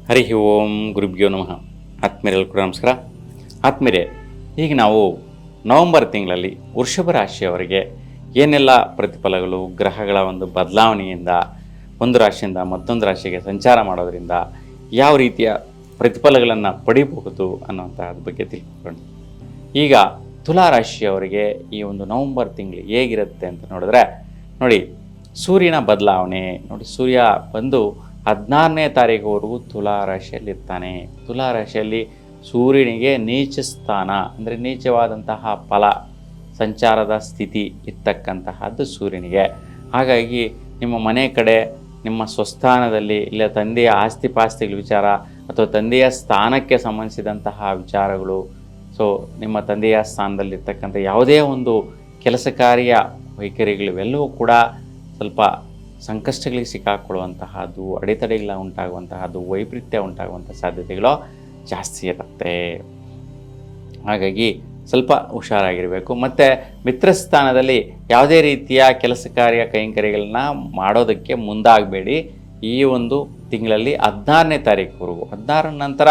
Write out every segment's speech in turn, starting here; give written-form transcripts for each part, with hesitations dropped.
ಹರಿ ಓಂ ಗುರುಭ್ಯೋ ನಮಃ. ಆತ್ಮೀಯರೆಲ್ಲರಿಗೂ ಕೂಡ ನಮಸ್ಕಾರ. ಆತ್ಮೀಯರೇ, ಈಗ ನಾವು ನವೆಂಬರ್ ತಿಂಗಳಲ್ಲಿ ವೃಷಭ ರಾಶಿಯವರಿಗೆ ಏನೆಲ್ಲ ಪ್ರತಿಫಲಗಳು, ಗ್ರಹಗಳ ಒಂದು ಬದಲಾವಣೆಯಿಂದ ಒಂದು ರಾಶಿಯಿಂದ ಮತ್ತೊಂದು ರಾಶಿಗೆ ಸಂಚಾರ ಮಾಡೋದರಿಂದ ಯಾವ ರೀತಿಯ ಪ್ರತಿಫಲಗಳನ್ನು ಪಡಿಬಹುದು ಅನ್ನೋಂಥದ್ರ ಬಗ್ಗೆ ತಿಳ್ಕೊಳ್ಳೋಣ. ಈಗ ತುಲಾ ರಾಶಿಯವರಿಗೆ ಈ ಒಂದು ನವೆಂಬರ್ ತಿಂಗಳು ಹೇಗಿರುತ್ತೆ ಅಂತ ನೋಡಿದ್ರೆ, ನೋಡಿ ಸೂರ್ಯನ ಬದಲಾವಣೆ ನೋಡಿ. ಸೂರ್ಯ ಬಂದು 16ನೇ ತಾರೀಕುವರೆಗೂ ತುಲಾ ರಾಶಿಯಲ್ಲಿರ್ತಾನೆ. ತುಲಾ ರಾಶಿಯಲ್ಲಿ ಸೂರ್ಯನಿಗೆ ನೀಚ ಸ್ಥಾನ ಅಂದರೆ ನೀಚವಾದಂತಹ ಫಲ ಸಂಚಾರದ ಸ್ಥಿತಿ ಇರ್ತಕ್ಕಂತಹದ್ದು ಸೂರ್ಯನಿಗೆ. ಹಾಗಾಗಿ ನಿಮ್ಮ ಮನೆ ಕಡೆ, ನಿಮ್ಮ ಸ್ವಸ್ಥಾನದಲ್ಲಿ, ಇಲ್ಲ ತಂದೆಯ ಆಸ್ತಿ ಪಾಸ್ತಿಗಳ ವಿಚಾರ ಅಥವಾ ತಂದೆಯ ಸ್ಥಾನಕ್ಕೆ ಸಂಬಂಧಿಸಿದಂತಹ ವಿಚಾರಗಳು, ಸೊ ನಿಮ್ಮ ತಂದೆಯ ಸ್ಥಾನದಲ್ಲಿರ್ತಕ್ಕಂಥ ಯಾವುದೇ ಒಂದು ಕೆಲಸ ಕಾರ್ಯ ವೈಖರಿಗಳಿವೆಲ್ಲವೂ ಕೂಡ ಸ್ವಲ್ಪ ಸಂಕಷ್ಟಗಳಿಗೆ ಸಿಕ್ಕಾಕೊಳ್ಳುವಂತಹದ್ದು, ಅಡೆತಡೆಗಳ ಉಂಟಾಗುವಂತಹದ್ದು, ವೈಪರೀತ್ಯ ಉಂಟಾಗುವಂಥ ಸಾಧ್ಯತೆಗಳು ಜಾಸ್ತಿ ಇರುತ್ತೆ. ಹಾಗಾಗಿ ಸ್ವಲ್ಪ ಹುಷಾರಾಗಿರಬೇಕು. ಮತ್ತು ಮಿತ್ರಸ್ಥಾನದಲ್ಲಿ ಯಾವುದೇ ರೀತಿಯ ಕೆಲಸ ಕಾರ್ಯ ಕೈಂಕರ್ಯಗಳನ್ನ ಮಾಡೋದಕ್ಕೆ ಮುಂದಾಗಬೇಡಿ. ಈ ಒಂದು ತಿಂಗಳಲ್ಲಿ 16ನೇ ತಾರೀಕುವರೆಗೂ, 16 ನಂತರ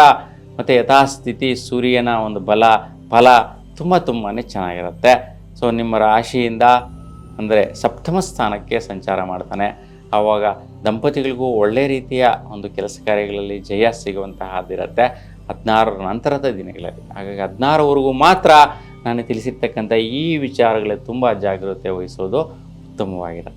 ಮತ್ತು ಯಥಾಸ್ಥಿತಿ ಸೂರ್ಯನ ಒಂದು ಫಲ ತುಂಬಾ ಚೆನ್ನಾಗಿರುತ್ತೆ. ಸೊ ನಿಮ್ಮ ರಾಶಿಯಿಂದ ಅಂದರೆ ಸಪ್ತಮ ಸ್ಥಾನಕ್ಕೆ ಸಂಚಾರ ಮಾಡ್ತಾನೆ. ಆವಾಗ ದಂಪತಿಗಳಿಗೂ ಒಳ್ಳೆ ರೀತಿಯ ಒಂದು ಕೆಲಸ ಕಾರ್ಯಗಳಲ್ಲಿ ಜಯ ಸಿಗುವಂತಹದ್ದಿರುತ್ತೆ 16 ನಂತರದ ದಿನಗಳಲ್ಲಿ. ಹಾಗಾಗಿ 16ವರೆಗೂ ಮಾತ್ರ ನಾನು ತಿಳಿಸಿರ್ತಕ್ಕಂಥ ಈ ವಿಚಾರಗಳಲ್ಲಿ ತುಂಬ ಜಾಗೃತೆ ವಹಿಸೋದು ಉತ್ತಮವಾಗಿರುತ್ತೆ.